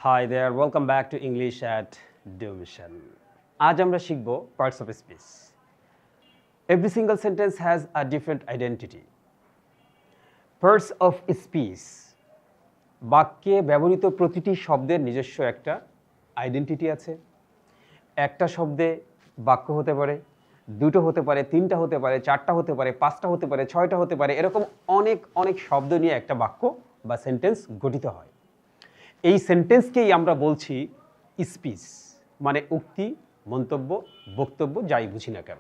Hi there, welcome back to English at Dumission. আজ আমরা শিখব parts of speech. Every single sentence has a different identity. Parts of speech বাক্যে ব্যবহৃত প্রতিটি শব্দের নিজস্ব একটা আইডেন্টিটি আছে। একটা শব্দে বাক্য হতে পারে, দুটো হতে পারে, তিনটা হতে পারে, চারটা হতে পারে, পাঁচটা হতে পারে, ছয়টা হতে পারে, এরকম অনেক শব্দ নিয়ে একটা বাক্য বা সেন্টেন্স গঠিত হয়। এই সেন্টেন্সকেই আমরা বলছি স্পিচ, মানে উক্তি, মন্তব্য, বক্তব্য, যাই বুঝি না কেন।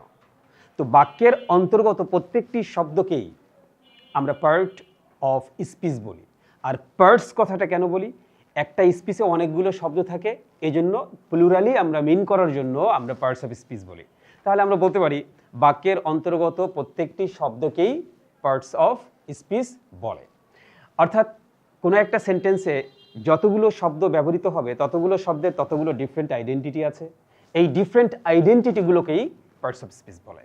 তো বাক্যের অন্তর্গত প্রত্যেকটি শব্দকেই আমরা পার্ট অফ স্পিচ বলি। আর পার্টস কথাটা কেন বলি? একটা স্পিচে অনেকগুলো শব্দ থাকে, এই জন্য প্লুরালি আমরা মিন করার জন্য আমরা পার্টস অফ স্পিচ বলি। তাহলে আমরা বলতে পারি বাক্যের অন্তর্গত প্রত্যেকটি শব্দকেই পার্টস অফ স্পিচ বলে। অর্থাৎ কোনো একটা সেন্টেন্সে যতগুলো শব্দ ব্যবহৃত হবে ততগুলো শব্দের ততগুলো ডিফারেন্ট আইডেন্টিটি আছে। এই ডিফারেন্ট আইডেন্টিটিগুলোকেই পার্টস অফ স্পিচ বলে।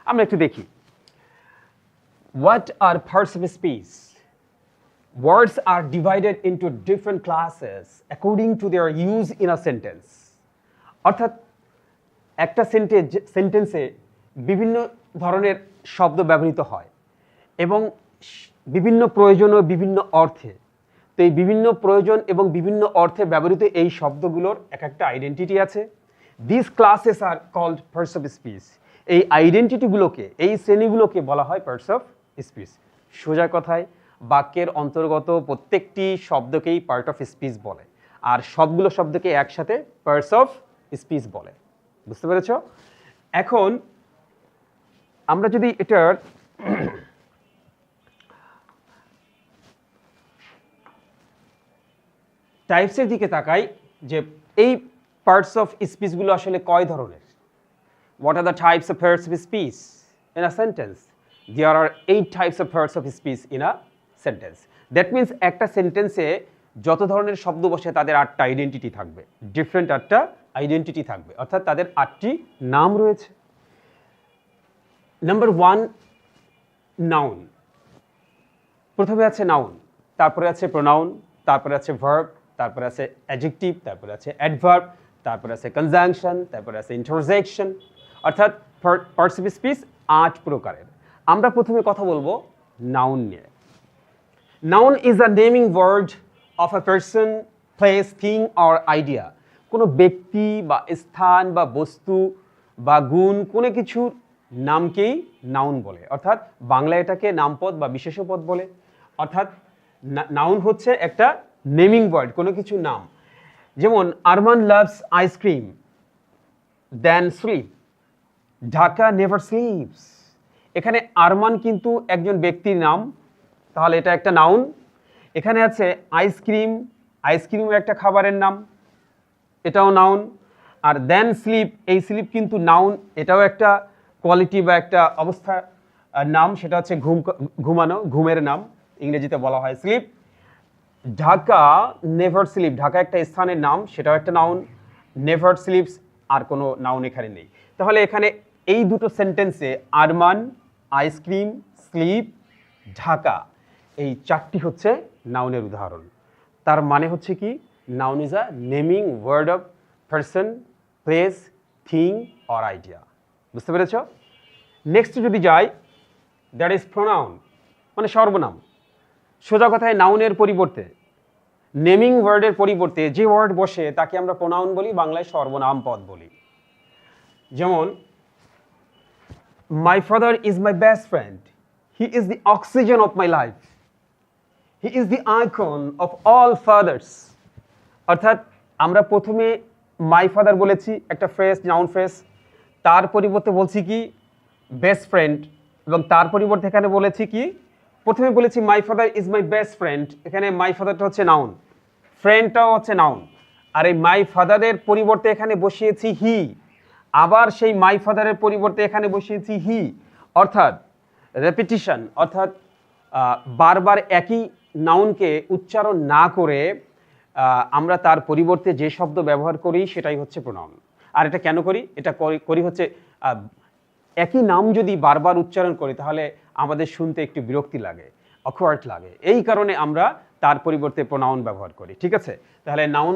আমরা একটু দেখি, what are parts of speech? Words are divided into different classes according to their use in a sentence. অর্থাৎ একটা সেন্টেন্সে বিভিন্ন ধরনের শব্দ ব্যবহৃত হয় এবং বিভিন্ন প্রয়োজন ও বিভিন্ন অর্থে। তো এই বিভিন্ন প্রয়োজন এবং বিভিন্ন অর্থে ব্যবহৃত এই শব্দগুলোর এক একটা আইডেন্টিটি আছে। This classes are called parts of speech. এই আইডেন্টিটিগুলোকে, এই শ্রেণীগুলোকে বলা হয় পার্টস অফ স্পিচ। সোজা কথায় বাক্যের অন্তর্গত প্রত্যেকটি শব্দকেই পার্ট অফ স্পিচ বলে, আর সবগুলো শব্দকে একসাথে পার্টস অফ স্পিচ বলে। বুঝতে পেরেছ? এখন আমরা যদি এটার টাইপসের দিকে তাকাই, যে এই পার্টস অফ স্পিচগুলো আসলে কয় ধরনের। What are the types of parts of speech in a sentence? There are 8 types of parts of speech in a sentence. That means একটা সেন্টেন্সে যত ধরনের শব্দ বসে তাদের 8টা আইডেন্টিটি থাকবে, ডিফারেন্ট 8টা আইডেন্টিটি থাকবে, অর্থাৎ তাদের 8টি নাম রয়েছে। Number 1, noun. প্রথমে আছে নাউন, তারপরে আছে প্রোনাউন, তারপরে আছে ভার্ব, তারপরে আছে অ্যাডজেক্টিভ, তারপরে আছে অ্যাডভার্ব, তারপরে আছে কনজাংশন, তারপরে আছে ইন্টারজেকশন। অর্থাৎ পার্টস অফ স্পিচ 8 প্রকারের। আমরা প্রথমে কথা বলবো নাউন নিয়ে। Noun is a naming word of a person, place, thing or idea. কোনো ব্যক্তি বা স্থান বা বস্তু বা গুণ কোনো কিছুর নামকেই নাউন বলে। অর্থাৎ বাংলায় এটাকে নামপদ বা বিশেষ্যপদ বলে। অর্থাৎ নাউন হচ্ছে একটা নেমিং ওয়ার্ড, কোনো কিছু নাম। যেমন আরমান লাভস আইসক্রিম দেন স্লিপ, ঢাকা নেভার স্লিপস। এখানে আরমান কিন্তু একজন ব্যক্তির নাম, তাহলে এটা একটা নাউন। এখানে আছে আইসক্রিম, আইসক্রিমও একটা খাবারের নাম, এটাও নাউন। আর দেন স্লিপ, এই স্লিপ কিন্তু নাউন, এটাও একটা কোয়ালিটি বা একটা অবস্থার নাম, সেটা হচ্ছে ঘুমানো, ঘুমের নাম, ইংরেজিতে বলা হয় sleep. Dhaka never sleep, Dhaka একটা স্থানের নাম, সেটাও একটা নাউন। নেভার স্লিপস আর কোনো নাউন এখানে নেই। তাহলে এখানে এই দুটো সেন্টেন্সে আরমান, আইসক্রিম, স্লিপ, ঢাকা, এই 4টি হচ্ছে নাউনের উদাহরণ। তার মানে হচ্ছে কি, noun is a naming word of person, place, thing or idea. বুঝতে পেরেছ? নেক্সট যদি যাই, দ্যাট ইজ প্রোনাউন, মানে সর্বনাম। সোজা কথায় নাউনের পরিবর্তে, নেমিং ওয়ার্ডের পরিবর্তে যে ওয়ার্ড বসে তাকে আমরা প্রোনাউন বলি, বাংলায় সর্বনাম পদ বলি। যেমন my father is my best friend, he is the oxygen of my life, he is the icon of all father's. অর্থাৎ আমরা প্রথমে মাই ফাদার বলেছি, একটা ফ্রেজ, নাউন ফ্রেজ, তার পরিবর্তে বলছি কি বেস্ট ফ্রেন্ড, এবং তার পরিবর্তে এখানে বলেছি কি, প্রথমে বলেছি my father is my best friend, এখানে মাই ফাদারটা হচ্ছে নাউন, ফ্রেন্ডটাও হচ্ছে নাউন। আর এই মাই ফাদারের পরিবর্তে এখানে বসিয়েছি হি, আবার সেই মাই ফাদারের পরিবর্তে এখানে বসিয়েছি হি। অর্থাৎ রেপিটিশন, অর্থাৎ বারবার একই নাউনকে উচ্চারণ না করে আমরা তার পরিবর্তে যে শব্দ ব্যবহার করি সেটাই হচ্ছে প্রোনাউন। আর এটা কেন করি? এটা করি হচ্ছে একই নাম যদি বারবার উচ্চারণ করি তাহলে আমাদের শুনতে একটু বিরক্তি লাগে, অকওয়ার্ড লাগে। এই কারণে আমরা তার পরিবর্তে প্রোনাউন ব্যবহার করি। ঠিক আছে? তাহলে নাউন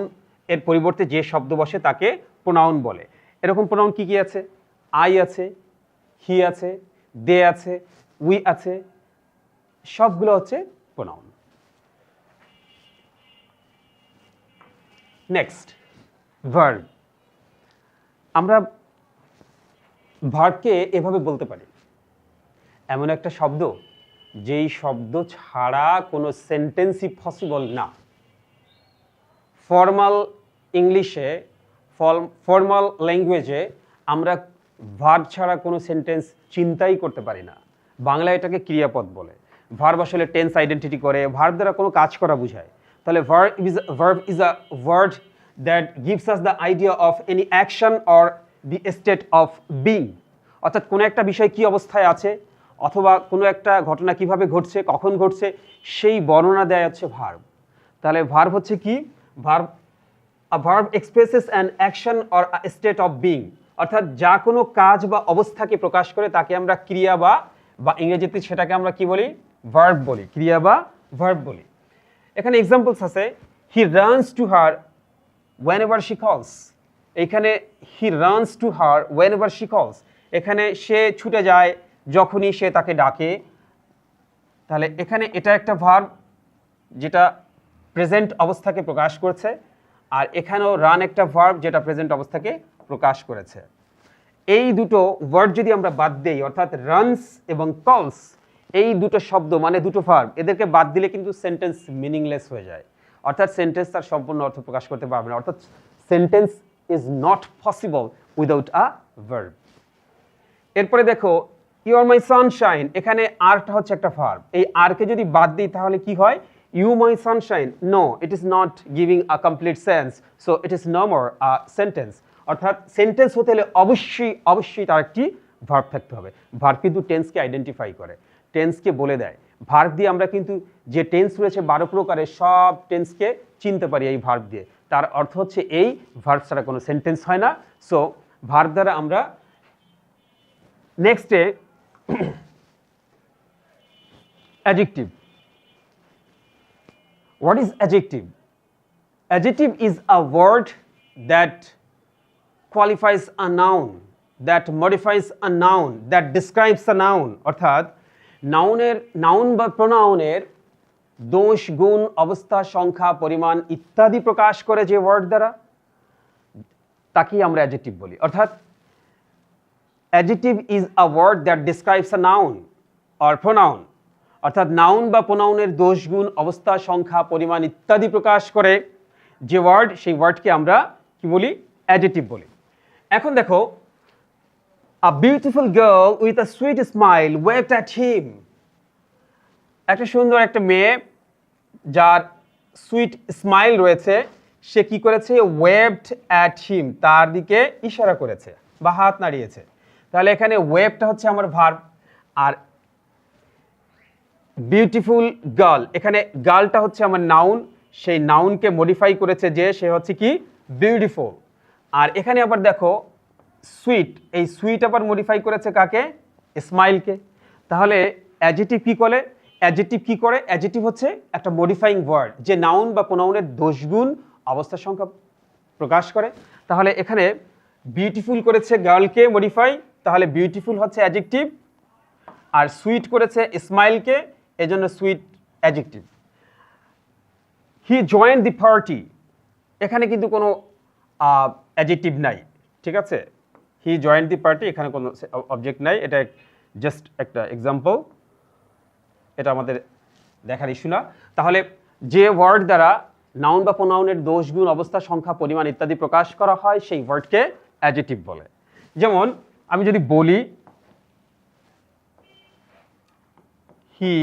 এর পরিবর্তে যে শব্দ বসে তাকে প্রোনাউন বলে। এরকম প্রোনাউন কি কি আছে? আই আছে, হি আছে, দে আছে, উই আছে, সবগুলো হচ্ছে প্রোনাউন। Next, verb. আমরা ভার্বকে এভাবে বলতে পারি, এমন একটা শব্দ যেই শব্দ ছাড়া কোনো সেন্টেন্সই পসিবল না। ফর্মাল ইংলিশে, ফর্মাল ল্যাঙ্গুয়েজে আমরা ভার্ব ছাড়া কোনো সেন্টেন্স চিন্তাই করতে পারি না। বাংলায় এটাকে ক্রিয়াপদ বলে। ভার্ব আসলে টেন্স আইডেন্টিটি করে, ভার্ব দ্বারা কোনো কাজ করা বোঝায়। তাহলে verb is a word that gives us the idea of any action or the state of being. অর্থাৎ কোনো একটা বিষয় কী অবস্থায় আছে অথবা কোনো একটা ঘটনা কিভাবে ঘটছে, কখন ঘটছে, সেই বর্ণনা দেয় হচ্ছে ভার্ব। তাহলে ভার্ব হচ্ছে কি? Verb, a verb expresses an action or a state of being, অর্থাৎ যা কোনো কাজ বা অবস্থাকে প্রকাশ করে তাকে আমরা ক্রিয়া বা ইংরেজিতে সেটাকে আমরা কি বলি? ভার্ব বলি, ক্রিয়া বা ভার্ব বলি। এখানে এক্সাম্পলস আছে, he runs to her whenever she calls। এখানে he runs to her whenever she calls, এখানে সে ছুটে যায় যখনই সে তাকে ডাকে। তাহলে এখানে এটা একটা ভার্ব যেটা প্রেজেন্ট অবস্থাকে প্রকাশ করছে, আর এখানেও রান একটা ভার্ব যেটা প্রেজেন্ট অবস্থাকে প্রকাশ করেছে। এই দুটো ওয়ার্ড যদি আমরা বাদ দেই, অর্থাৎ রানস এবং কলস, এই দুটো শব্দ মানে দুটো ভার্ব, এদেরকে বাদ দিলে কিন্তু সেন্টেন্স মিনিংলেস হয়ে যায়। অর্থাৎ সেন্টেন্স তার সম্পূর্ণ অর্থ প্রকাশ করতে পারবে না। অর্থাৎ sentence is not possible without a verb. এরপরে দেখো, ইউ আর মাই সানশাইন, এখানে আরটা হচ্ছে একটা ভার্ব। এই আরকে যদি বাদ দিই তাহলে কি হয়? You my sunshine, no, it is not giving a complete sense, so it is no more a sentence। অর্থাৎ সেন্টেন্স হতে হলে অবশ্যই তার একটি ভার্ব থাকতে হবে। ভার্ব কিন্তু টেন্সকে আইডেন্টিফাই করে, টেন্সকে বলে দেয়। ভার্ব দিয়ে আমরা কিন্তু যে টেন্স রয়েছে 12 প্রকারের, সব টেন্সকে চিনতে পারি এই ভার্ব দিয়ে। তার অর্থ হচ্ছে এই ভার্ব ছাড়া কোনো সেন্টেন্স হয় না। সো ভার্ব দ্বারা আমরা নেক্সটে adjective. What is adjective? Adjective is a word that qualifies a noun, that modifies a noun, that describes a noun। অর্থাৎ নাউন বা প্রোনাউনের দোষ, গুণ, অবস্থা, সংখ্যা, পরিমাণ ইত্যাদি প্রকাশ করে যে ওয়ার্ড দ্বারা, তাকেই আমরা অ্যাডজেক্টিভ বলি। অর্থাৎ adjective is a word that describes a noun or pronoun. অর্থাৎ নাউন বা প্রোনাউনের দোষ, গুণ, অবস্থা, সংখ্যা, পরিমাণ ইত্যাদি প্রকাশ করে যে ওয়ার্ড, সেই ওয়ার্ডকে আমরা কি বলি? অ্যাডজেক্টিভ বলি। এখন দেখো, a beautiful girl with a sweet smile waved at him. একটা সুন্দর একটা মেয়ে যার সুইট স্মাইল রয়েছে, সে কি করেছে? ওয়েভড অ্যাট হিম, তার দিকে ইশারা করেছে বা হাত নাড়িয়েছে। তাহলে এখানে ওয়েভটা হচ্ছে আমার ভার্ব, আর বিউটিফুল গার্ল, এখানে গার্লটা হচ্ছে আমার নাউন, সেই নাউনকে মডিফাই করেছে যে, সে হচ্ছে কি? বিউটিফুল। আর এখানে আবার দেখো সুইট, এই সুইট আবার মডিফাই করেছে কাকে? স্মাইলকে। তাহলে অ্যাডজেক্টিভ কি করে? অ্যাডজেক্টিভ হচ্ছে একটা মডিফাইং ওয়ার্ড, যে নাউন বা প্রোনাউনের দোষগুণ, অবস্থা, সংখ্যা প্রকাশ করে। তাহলে এখানে বিউটিফুল করেছে গার্লকে মডিফাই, তাহলে বিউটিফুল হচ্ছে অ্যাডজেক্টিভ, আর সুইট করেছে স্মাইলকে, এজন্য sweet adjective. He joined the party, এখানে কিন্তু কোনো অ্যাডজেক্টিভ নাই, ঠিক আছে? হি জয়েন্ট দি পার্টি, এখানে কোনো অবজেক্ট নাই, এটা জাস্ট একটা এক্সাম্পল, এটা আমাদের দেখার ইস্যু না। তাহলে যে ওয়ার্ড দ্বারা নাউন বা প্রোনাউনের দোষ, গুণ, অবস্থা, সংখ্যা, পরিমাণ ইত্যাদি প্রকাশ করা হয়, সেই ওয়ার্ডকে অ্যাডজেক্টিভ বলে। যেমন আমি যদি বলি, he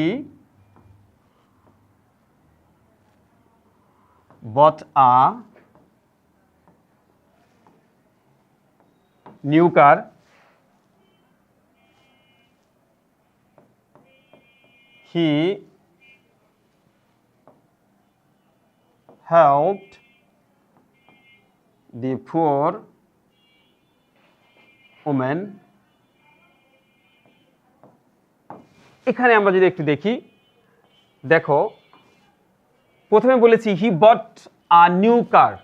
bought a new car, he helped the poor woman। এখানে আমরা যদি একটু দেখি, দেখো প্রথমে বলেছি হি বট আ নিউ কার,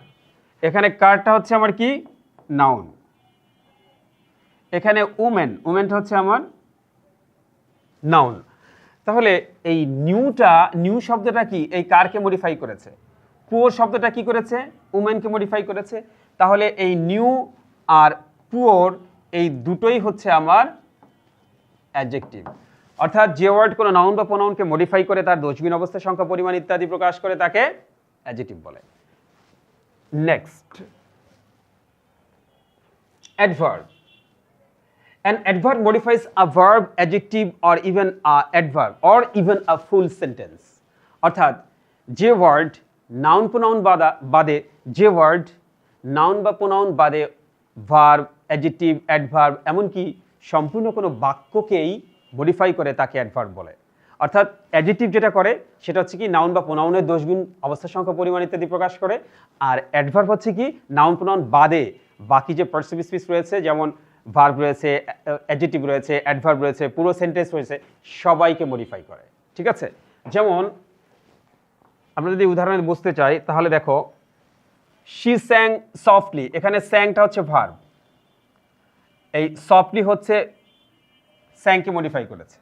এখানে কারটা হচ্ছে আমার কি নাউন, এখানে উমেন, উমেনটা হচ্ছে আমার নাউন। তাহলে এই নিউ শব্দটা কি এই কারকে মডিফাই করেছে, পুওর শব্দটা কি করেছে উমেনকে মডিফাই করেছে। তাহলে এই নিউ আর পুওর এই দুটোই হচ্ছে আমার অ্যাডজেক্টিভ। অর্থাৎ যে ওয়ার্ড কোনো নাউন বা প্রোনাউনকে মডিফাই করে তার দোষবিহীন অবস্থা, সংখ্যা, পরিমাণ ইত্যাদি প্রকাশ করে তাকে অ্যাডজেক্টিভ বলে। Next, adverb. An adverb modifies a verb, adjective, or even a adverb, or even a full sentence. অর্থাৎ যে ওয়ার্ড নাউন প্রোনাউন বাদে, যে ওয়ার্ড নাউন বা প্রোনাউন বাদে ভার্ব, অ্যাডজেক্টিভ, অ্যাডভার্ব এমনকি সম্পূর্ণ কোনো বাক্যকেই মডিফাই করে তাকে অ্যাডভার্ব বলে। অর্থাৎ অ্যাডজেক্টিভ যেটা করে সেটা হচ্ছে কি নাউন বা প্রোনাউনের দোষগুণ, অবস্থা, সংখ্যা, পরিমাণ ইত্যাদি প্রকাশ করে। আর অ্যাডভার্ব হচ্ছে কি নাউন প্রোনাউন বাদে বাকি যে পার্টস অফ স্পিচ রয়েছে, যেমন ভার্ব রয়েছে, অ্যাডজেক্টিভ রয়েছে, অ্যাডভার্ব রয়েছে, পুরো সেন্টেন্স রয়েছে, সবাইকে মডিফাই করে। ঠিক আছে, যেমন আমরা যদি উদাহরণে বুঝতে চাই তাহলে দেখো, শি স্যাং সফটলি, এখানে স্যাংটা হচ্ছে ভার্ব, এই সফটলি হচ্ছে স্যাংকে মডিফাই করেছে।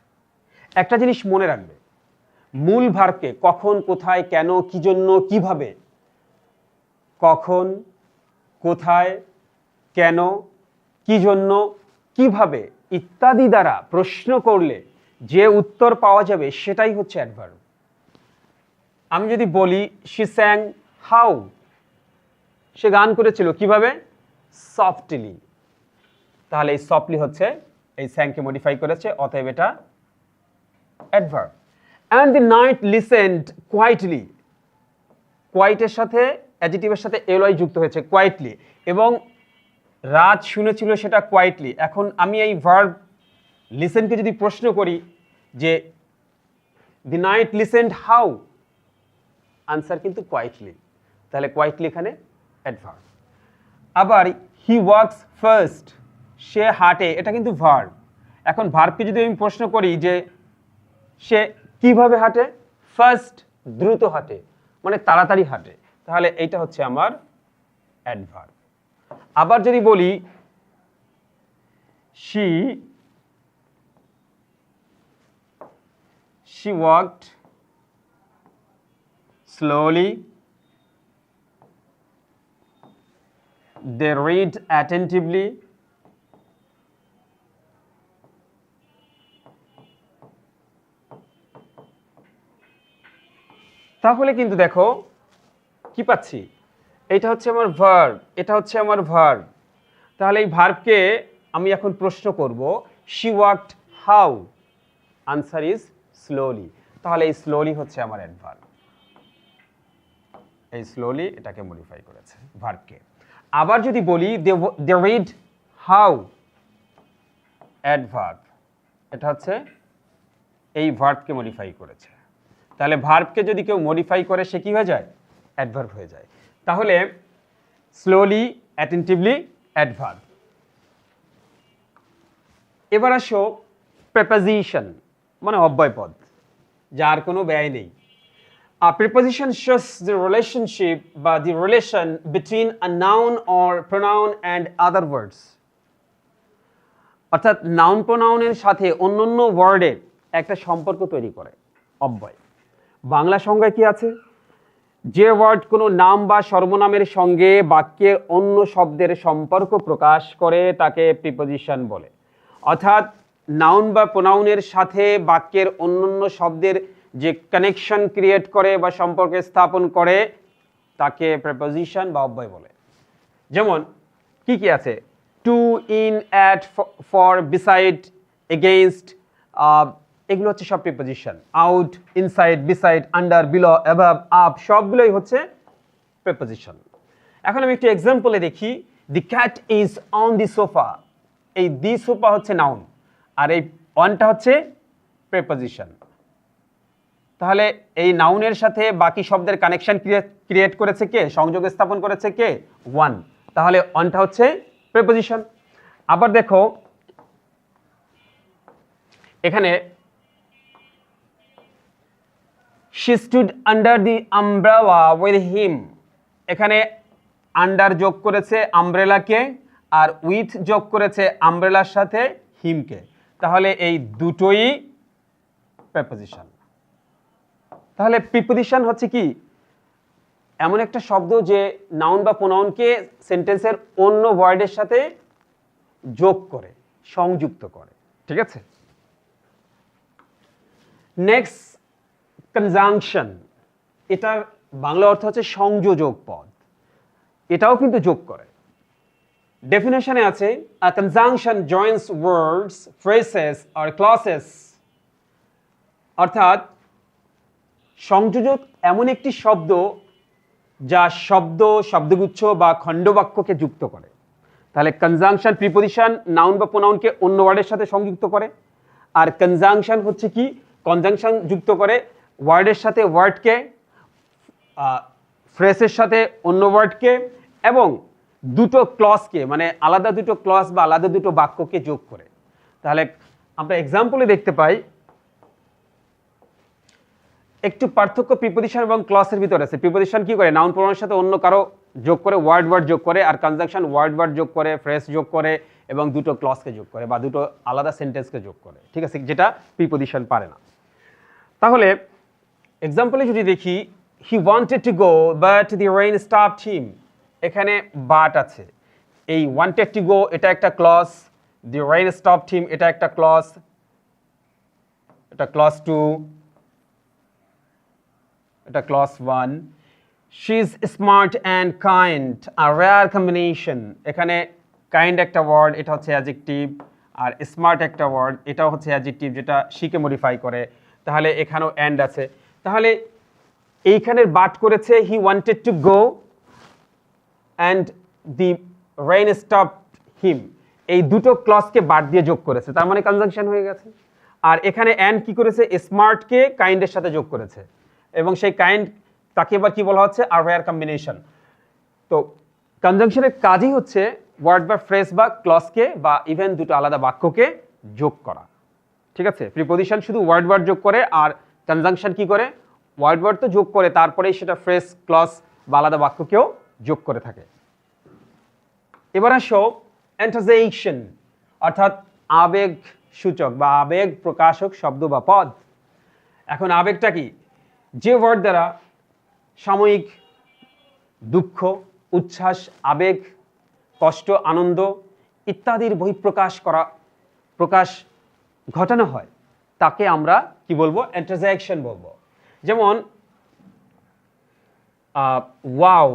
একটা জিনিস মনে রাখবে, মূল ভার্বকে কখন, কোথায়, কেন, কি জন্য, কিভাবে, কখন, কোথায়, কেন, কি জন্য, কিভাবে ইত্যাদি দ্বারা প্রশ্ন করলে যে উত্তর পাওয়া যাবে সেটাই হচ্ছে অ্যাডভার্ব। আমি যদি বলি শি স্যাং হাউ, সে গান করেছিল কিভাবে, সফটলি, তাহলে এই সফটলি হচ্ছে এই স্যাংকে মডিফাই করেছে, অতএব এটা adverb. And the knight listened quietly, কোয়াইটের সাথে অ্যাডজেক্টিভের সাথে এলওয়াই যুক্ত হয়েছে কোয়াইটলি, এবং রাত শুনেছিল সেটা কোয়াইটলি। এখন আমি এই ভার্ব লিসেনকে যদি প্রশ্ন করি যে দি নাইট লিসেন্ড হাউ, আনসার কিন্তু কোয়াইটলি, তাহলে কোয়াইটলি এখানে অ্যাডভার্ব। আবার হি ওয়াকস ফার্স্ট, সে হাঁটে, এটা কিন্তু ভার্ব। এখন ভার্বকে যদি আমি প্রশ্ন করি যে সে কিভাবে হাঁটে, ফার্স্ট, দ্রুত হাঁটে, মানে তাড়াতাড়ি হাঁটে, তাহলে এইটা হচ্ছে আমার অ্যাডভার্ব। আবার যদি বলি she walked slowly, they read attentively, তাহলে কিন্তু দেখো কি পাচ্ছি, এটা হচ্ছে আমার ভার্ব, এটা হচ্ছে আমার ভার্ব। তাহলে এই ভার্বকে আমি এখন প্রশ্ন করব she walked how, answer is slowly, তাহলে এই স্লোলি হচ্ছে আমার অ্যাডভার্ব। এই স্লোলি এটাকে মডিফাই করেছে ভার্বকে। আবার যদি বলি দে রিড হাউ, অ্যাডভার্ব, এটা হচ্ছে এই ভার্বকে মডিফাই করেছে। তাহলে ভার্বকে যদি কেউ মডিফাই করে সে কি হয়ে যায়, অ্যাডভার্ব হয়ে যায়। তাহলে স্লোলি, অ্যাটেন্টিভলি, অ্যাডভার্ব। এবার আসো প্রেপোজিশন, মানে অব্যয়পদ, যার কোনো ব্যয় নেই। A preposition shows the relationship বা the relation between a noun or pronoun and other words. অর্থাৎ নাউন প্রোনাউনের সাথে অন্যান্য ওয়ার্ডের একটা সম্পর্ক তৈরি করে অব্যয়। বাংলা সংজ্ঞায় কি আছে, যে ওয়ার্ড কোনো নাম বা সর্বনামের সঙ্গে বাক্যের অন্য শব্দের সম্পর্ক প্রকাশ করে তাকে প্রিপোজিশন বলে। অর্থাৎ নাউন বা প্রোনাউনের সাথে বাক্যের অন্যান্য শব্দের যে কানেকশন ক্রিয়েট করে বা সম্পর্ক স্থাপন করে তাকে প্রিপোজিশন বা অব্যয় বলে। যেমন কি কি আছে, to, in, at, for, beside, against, এগুলো হচ্ছে সব preposition. Out, inside, beside, under, below, above, up, সবগুলোই হচ্ছে প্রিপোজিশন। এখন আমি একটু এক্সাম্পলে দেখি, the cat is on the sofa, এই দি সোফা হচ্ছে নাউন আর এই অনটা হচ্ছে প্রিপোজিশন। তাহলে এই নাউনের সাথে বাকি শব্দের কানেকশন ক্রিয়েট করেছে কে, সংযোগ স্থাপন করেছে কে, ওয়ান, তাহলে অনটা হচ্ছে প্রিপোজিশন। আবার দেখো এখানে she stood under the umbrella with him, এখানে আন্ডার যোগ করেছে আমব্রেলাকে, আর উইথ যোগ করেছে আমব্রেলার সাথে হিমকে। তাহলে এই দুটোই প্রিপোজিশন। তাহলে প্রিপোজিশন হচ্ছে কি, এমন একটা শব্দ যে নাউন বা প্রোনাউনকে সেন্টেন্সের অন্য ওয়ার্ডের সাথে যোগ করে, সংযুক্ত করে। ঠিক আছে? Next, conjunction. এটার বাংলা অর্থ হচ্ছে সংযোজক পদ, এটাও কিন্তু যোগ করে। ডেফিনেশনে আছে, a conjunction joins words, phrases or clauses. অর্থাৎ সংযোজক এমন একটি শব্দ যা শব্দ, শব্দগুচ্ছ বা খণ্ডবাক্যকে যুক্ত করে। তাহলে কনজাংশন প্রিপোজিশন নাউন বা প্রোনাউনকে অন্য ওয়ার্ডের সাথে সংযুক্ত করে, আর কনজাংশন হচ্ছে কি, কনজাংশন যুক্ত করে ওয়ার্ডের সাথে ওয়ার্ডকে, ফ্রেজের সাথে অন্য ওয়ার্ডকে, এবং দুটো ক্লজকে, মানে আলাদা দুটো ক্লজ বা আলাদা দুটো বাক্যকে যোগ করে। তাহলে আমরা এক্সাম্পলে দেখতে পাই একটু পার্থক্য প্রিপোজিশন এবং ক্লজের ভিতরে আছে। প্রিপোজিশন কি করে, নাউন প্রোনাউনের সাথে অন্য কারো যোগ করে, ওয়ার্ড যোগ করে, আর কনজাংশন ওয়ার্ড যোগ করে, ফ্রেজ যোগ করে এবং দুটো ক্লজকে যোগ করে বা দুটো আলাদা সেন্টেন্সকে যোগ করে। ঠিক আছে, যেটা প্রিপোজিশন পারে না। তাহলে এক্সাম্পলে যদি দেখি, he wanted to go but the rain stopped him. এখানে বাট আছে, এই ওয়ান্টেড টু গো এটা একটা clause, the rain stopped him এটা একটা ক্লজ, এটা ক্লজ 2, এটা clause 1। She is smart and kind, a rare combination. এখানে কাইন্ড একটা ওয়ার্ড, এটা হচ্ছে অ্যাডজেক্টিভ, আর স্মার্ট একটা ওয়ার্ড, এটাও হচ্ছে অ্যাডজেক্টিভ যেটা শিকে মডিফাই করে। তাহলে এখানেও অ্যান্ড আছে। তাহলে এইখানের বাট করেছে he wanted to go and the rain stopped him, এই দুটো ক্লজকে বাট দিয়ে যোগ করেছে, তার মানে কনজাংশন হয়ে গেছে। আর এখানে অ্যান্ড কি করেছে, স্মার্টকে কাইন্ডের সাথে যোগ করেছে, এবং সেই কাইন্ড তাকে এবার কি বলা হচ্ছে, আর রেয়ার কম্বিনেশন। তো কনজাংশনের কাজই হচ্ছে ওয়ার্ড বা ফ্রেজ বা ক্লজকে বা ইভেন দুটো আলাদা বাক্যকে যোগ করা। ঠিক আছে, প্রিপোজিশন শুধু ওয়ার্ড যোগ করে, আর কনজাংশন কি করে, ওয়ার্ড তো যোগ করে, তারপরেই সেটা ফ্রেজ, ক্লজ বা আলাদা বাক্যকেও যোগ করে থাকে। এবার আসো এন্টারজেকশন, অর্থাৎ আবেগ সূচক বা আবেগ প্রকাশক শব্দ বা পদ। এখন আবেগটা কি, যে ওয়ার্ড দ্বারা সাময়িক দুঃখ, উচ্ছ্বাস, আবেগ, কষ্ট, আনন্দ ইত্যাদির প্রকাশ ঘটানো হয়, তাকে আমরা কি বলবো, এন্টারজেকশন বলবো। যেমন ওয়াও,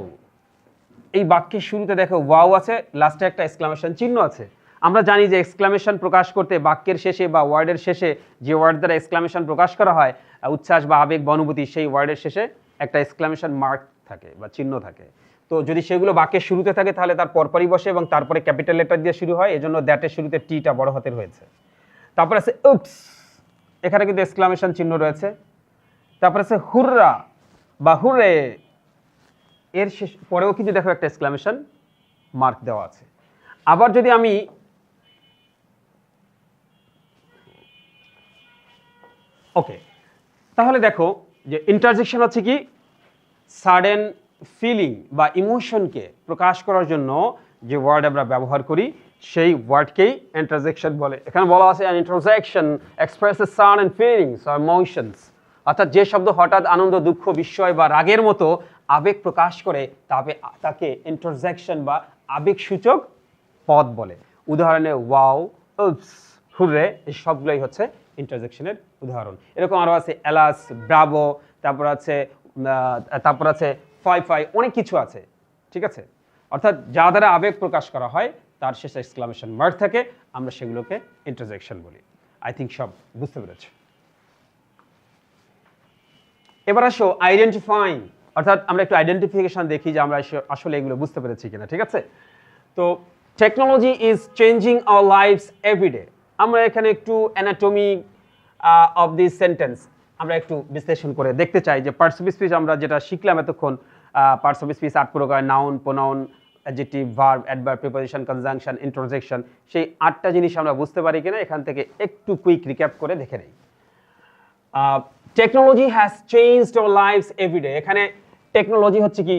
এই বাক্যের শুরুতে দেখো ওয়াও আছে, লাস্টে একটা এক্সক্লামেশন চিহ্ন আছে। আমরা জানি যে এক্সক্লামেশন প্রকাশ করতে বাক্যের শেষে বা ওয়ার্ডের শেষে যে ওয়ার্ড দ্বারা এক্সক্লামেশন প্রকাশ করা হয়, উচ্ছ্বাস বা আবেগ বা অনুভূতি, সেই ওয়ার্ডের শেষে একটা এক্সক্লামেশন মার্ক থাকে বা চিহ্ন থাকে। তো যদি সেগুলো বাক্যের শুরুতে থাকে তাহলে তার পরপরই বসে এবং তারপরে ক্যাপিটাল লেটার দিয়ে শুরু হয়, এজন্য দ্যাটের শুরুতে টিটা বড় হাতের হয়েছে। তারপর আছে উপস, এখানে কিন্তু এক্সক্লামেশন চিহ্ন রয়েছে। তারপর আছে হুররা বা হুরে, এর শেষ পরেও কিন্তু দেখো একটা এক্সক্লামেশন মার্ক দেওয়া আছে। আবার যদি আমি ওকে, তাহলে দেখো যে ইন্টারজেকশন হচ্ছে কি, সাডেন ফিলিং বা ইমোশনকে প্রকাশ করার জন্য যে ওয়ার্ড আমরা ব্যবহার করি সেই ওয়ার্ডকেই ইন্টারজেকশন বলে। এখানে বলা আছে an interjection expresses sudden feelings or emotions, অর্থাৎ যে শব্দ হঠাৎ আনন্দ, দুঃখ, বিস্ময় বা রাগের মতো আবেগ প্রকাশ করে তাকে ইন্টারজেকশন বা আবেগসূচক পদ বলে। উদাহরণে ওয়াও, উপস, হুররে, এই সবগুলোই হচ্ছে ইন্টারজেকশনের উদাহরণ। এরকম আরও আছে এলাস, ব্রাভো, তারপর আছে ফাই ফাই, অনেক কিছু আছে। ঠিক আছে, অর্থাৎ যা দ্বারা আবেগ প্রকাশ করা হয় তার শেষে এক্সক্লামেশন মার্ক থাকে, আমরা সেগুলোকে ইন্টারজেকশন বলি। আই থিঙ্ক সব বুঝতে পেরেছে। এবার আসো আইডেন্টিফাইং, অর্থাৎ আমরা একটু আইডেন্টিফিকেশন দেখি যে আমরা আসলে এগুলো বুঝতে পেরেছি কিনা। ঠিক আছে, তো technology is changing our lives everyday. আমরা এখানে একটু অ্যানাটমি অফ দিস সেন্টেন্স আমরা একটু বিশ্লেষণ করে দেখতে চাই যে পার্টস অফ স্পিচ আমরা যেটা শিখলাম এতক্ষণ, পার্টস অফ স্পিচ 8 প্রকার, noun, pronoun, adjective, verb, adverb, preposition, conjunction, interjection, সেই 8টা জিনিস আমরা বুঝতে পারি কিনা এখান থেকে একটু কুইক রিক্যাপ করে দেখে নেই। Technology has changed our lives everyday. এখানে টেকনোলজি হচ্ছে কি,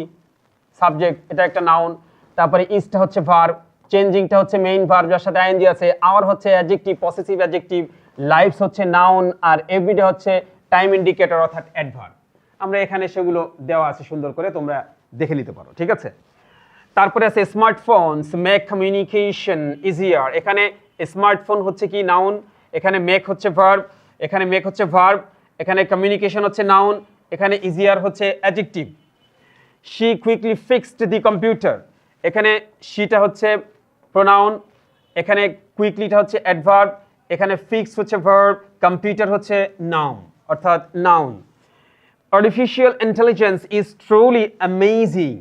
সাবজেক্ট, এটা একটা নাউন। তারপরে ইজটা হচ্ছে ভার্ব, চেঞ্জিংটা হচ্ছে মেইন ভার্ব যার সাথে আইএনজি আছে, আওয়ার হচ্ছে অ্যাডজেক্টিভ, পসেসিভ অ্যাডজেক্টিভ, লাইভস হচ্ছে নাউন, আর এভরিডে হচ্ছে টাইম ইন্ডিকেটর অর্থাৎ অ্যাডভার্ব। আমরা এখানে সেগুলো দেওয়া আছে সুন্দর করে, তোমরা দেখে নিতে পারো, ঠিক আছে। তারপরে আছে স্মার্টফোনস মেক কমিউনিকেশন ইজিয়ার। এখানে স্মার্টফোন হচ্ছে কি নাউন, এখানে মেক হচ্ছে ভার্ব, এখানে মেক হচ্ছে ভার্ব, এখানে কমিউনিকেশন হচ্ছে নাউন, এখানে ইজিয়ার হচ্ছে adjective. She quickly fixed the computer, এখানে শিটা হচ্ছে প্রোনাউন, এখানে কুইকলিটা হচ্ছে অ্যাডভার্ব, এখানে ফিক্স হচ্ছে ভার্ব, কম্পিউটার হচ্ছে নাউন অর্থাৎ noun. Artificial intelligence is truly amazing,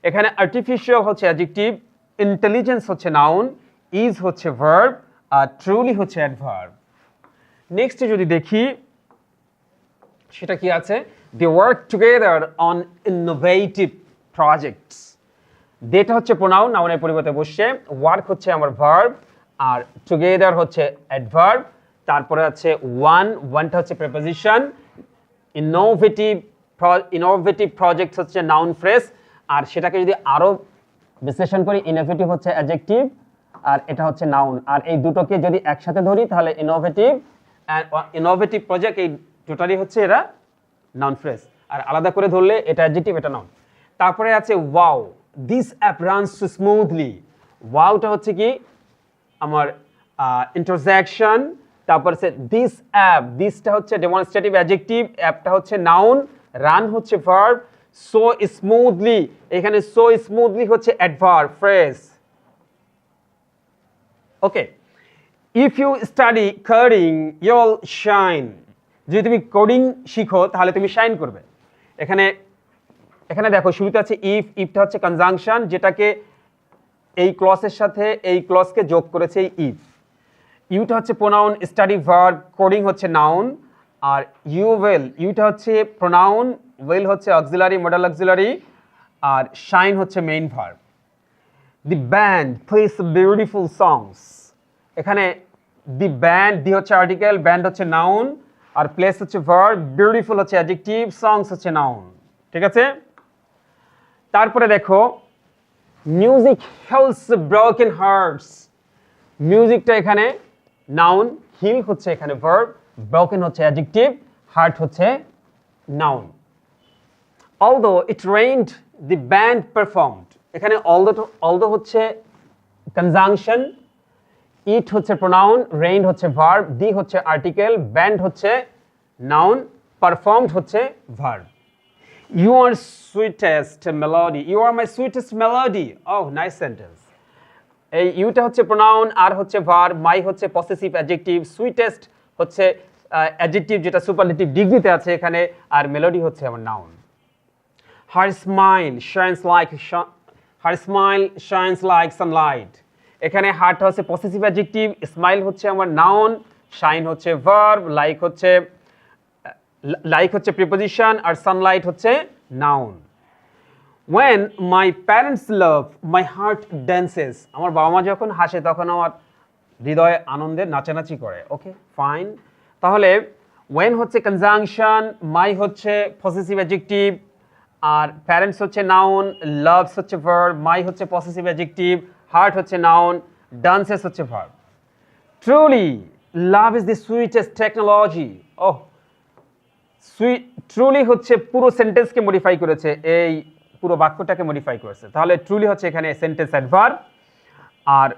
এখানে আর্টিফিশিয়াল হচ্ছে অ্যাডজেক্টিভ, ইন্টেলিজেন্স হচ্ছে নাউন, ইজ হচ্ছে ভার্ব, আর ট্রুলি হচ্ছে অ্যাডভার্ব। নেক্সটে যদি দেখি সেটা কি আছে, they work together on innovative projects. দেটা হচ্ছে প্রোনাউন, নাউনের পরিবর্তে বসছে, ওয়ার্ক হচ্ছে আমার ভার্ব, আর টুগেদার হচ্ছে অ্যাডভার্ব। তারপরে আছে ওয়ানটা হচ্ছে প্রিপোজিশন, ইনোভেটিভ প্রজেক্টস হচ্ছে নাউন ফ্রেজ, আর সেটাকে যদি আরো বিশ্লেষণ করি, ইনোভেটিভ হচ্ছে অ্যাডজেক্টিভ আর এটা হচ্ছে নাউন, আর এই দুটোকে যদি একসাথে ধরি তাহলে ইনোভেটিভ প্রজেক্ট, এই টোটালি হচ্ছে এরা নাউন ফ্রেজ, আর আলাদা করে ধরলে এটা অ্যাডজেক্টিভ এটা নাউন। তারপরে আছে wow, this app runs smoothly. ওয়াওটা হচ্ছে কি আমার ইন্টারজেকশন, তারপর আছে দিস অ্যাপ, দিসটা হচ্ছে ডেমনস্ট্রেটিভ অ্যাডজেক্টিভ, অ্যাপটা হচ্ছে নাউন, রান হচ্ছে ভার্ব, সো স্মুথলি, এখানে সো স্মুথলি হচ্ছে adverb phrase. Okay, if you study coding you will shine, যদি তুমি কোডিং শিখো তাহলে তুমি শাইন করবে। এখানে দেখো শুরুতে আছে ইফটা হচ্ছে কনজাংশন, যেটাকে এই ক্লসের সাথে এই ক্লসকে যোগ করেছে এই ইউটা হচ্ছে প্রোনাউন, স্টাডি ভার্ব, কোডিং হচ্ছে নাউন, আর ইউটা হচ্ছে প্রোনাউন, উইল হচ্ছে অক্সিলারি মডাল অক্সিলারি, আর শাইন হচ্ছে মেইন ভার্ব। দি ব্যান্ড প্লেস বিউটিফুল সংস, এখানে দি ব্যান্ড, দি হচ্ছে আর্টিকেল, ব্যান্ড হচ্ছে নাউন, আর প্লেস হচ্ছে ভার্ব, বিউটিফুল হচ্ছে অ্যাডজেক্টিভ, সংস হচ্ছে নাউন, ঠিক আছে। তারপরে দেখো মিউজিক হেলস ব্রোকেন হার্টস, মিউজিকটা এখানে নাউন, হিল হচ্ছে এখানে ভার্ব, ব্রোকেন হচ্ছে অ্যাডজেক্টিভ, হার্ট হচ্ছে noun. Although it rained the band performed, এখানে অলদো হচ্ছে কনজাংশন, ইট হচ্ছে প্রোনাউন, রেইন হচ্ছে ভার্ব, দি হচ্ছে আর্টিকেল, ব্যান্ড হচ্ছে নাউন, পারফর্মড হচ্ছে verb. You are sweetest melody, you are my sweetest melody. Oh, nice sentence. এই Yuta হচ্ছে প্রোনাউন, আর হচ্ছে ভার্ব, মাই হচ্ছে পসেসিভ অ্যাডজেক্টিভ, সুইটেস্ট হচ্ছে অ্যাডজেক্টিভ যেটা সুপারলেটিভ ডিগ্রিতে আছে এখানে, আর মেলোডি হচ্ছে আমার noun. Her smile shines like sunlight. এখানে হার্ট হচ্ছে পসেসিভ অ্যাডজেক্টিভ, স্মাইল হচ্ছে আমার নাউন, শাইন হচ্ছে ভার্ব, লাইক হচ্ছে প্রিপোজিশন, আর সানলাইট হচ্ছে noun. When my parents laugh, my heart dances. আমার বাবা মা যখন হাসে তখন আমার হৃদয় আনন্দে নাচানাচি করে। ওকে ফাইন, তাহলে when হচ্ছে কনজাংশন, my হচ্ছে পসেসিভ অ্যাডজেক্টিভ, আর প্যারেন্টস হচ্ছে নাউন, লাভস হচ্ছে ভার্ব, my হচ্ছে পসেসিভ অ্যাডজেক্টিভ, হার্ট হচ্ছে নাউন, ডান্সেস হচ্ছে verb. Truly, love is the sweetest technology. Oh, truly হচ্ছে পুরো সেন্টেন্সকে মডিফাই করেছে, এই পুরো বাক্যটাকে মডিফাই করেছে, তাহলে ট্রুলি হচ্ছে এখানে সেন্টেন্স অ্যাডভার্ব, আর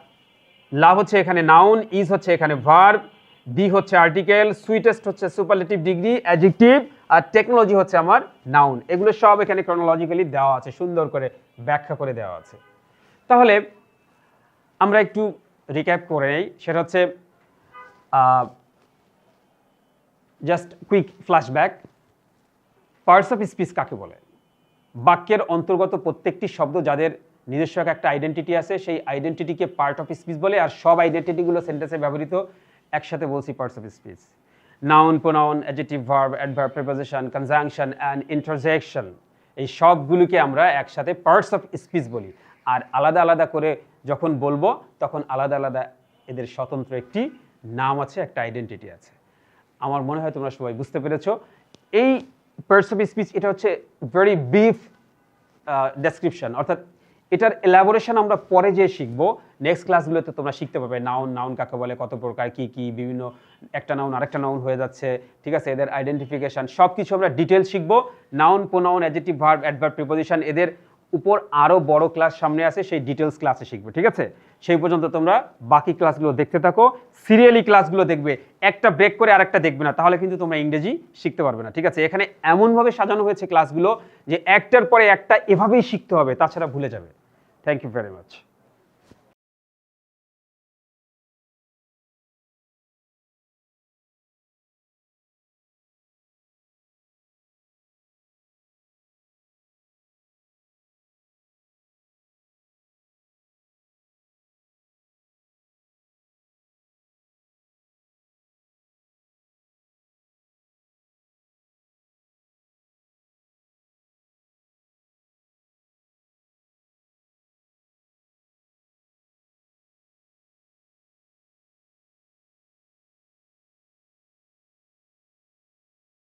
লাভ হচ্ছে এখানে নাউন, ইজ হচ্ছে এখানে ভার্ব, দি হচ্ছে আর্টিকেল, সুইটেস্ট হচ্ছে সুপারলেটিভ ডিগ্রি অ্যাডজেক্টিভ, আর টেকনোলজি হচ্ছে আমার নাউন। এগুলো সব এখানে ক্রনোলজিক্যালি দেওয়া আছে, সুন্দর করে ব্যাখ্যা করে দেওয়া আছে। তাহলে আমরা একটু রিক্যাপ করে নেই, সেটা হচ্ছে just quick flashback. Parts of speech কাকে বলে? বাক্যের অন্তর্গত প্রত্যেকটি শব্দ যাদের নিজস্ব একটা আইডেন্টিটি আছে, সেই আইডেন্টিটিকে পার্ট অফ স্পিচ বলে, আর সব আইডেন্টিটিগুলো সেন্টেন্সে ব্যবহৃত। একসাথে বলছি parts of speech, noun, pronoun, adjective, verb, adverb, preposition, conjunction and interjection, এই সবগুলোকে আমরা একসাথে পার্টস অফ স্পিচ বলি। আর আলাদা আলাদা করে যখন বলবো তখন আলাদা আলাদা এদের স্বতন্ত্র একটি নাম আছে, একটা আইডেন্টিটি আছে। আমার মনে হয় তোমরা সবাই বুঝতে পেরেছো। এই পার্টস অফ স্পিচ এটা হচ্ছে ভেরি ব্রিফ ডেসক্রিপশন, অর্থাৎ এটার এলাবোরেশন আমরা পরে যে শিখবো, নেক্সট ক্লাসগুলোতে তোমরা শিখতে পারবে নাউন কাকে বলে, কত প্রকার, কি কি, বিভিন্ন একটা নাউন আরেকটা নাউন হয়ে যাচ্ছে, ঠিক আছে, এদের আইডেন্টিফিকেশন সব কিছু আমরা ডিটেল শিখবো। Noun, pronoun, adjective, verb, adverb, preposition এদের উপর আরও বড় ক্লাস সামনে আছে, সেই ডিটেলস ক্লাসে শিখবো, ঠিক আছে। সেই পর্যন্ত তোমরা বাকি ক্লাসগুলো দেখতে থাকো, সিরিয়ালি ক্লাসগুলো দেখবে, একটা ব্রেক করে আরেকটা দেখবে না, তাহলে কিন্তু তোমরা ইংরেজি শিখতে পারবে না, ঠিক আছে। এখানে এমনভাবে সাজানো হয়েছে ক্লাসগুলো যে একটার পরে একটা এভাবেই শিখতে হবে, তাছাড়া ভুলে যাবে। Thank you very much.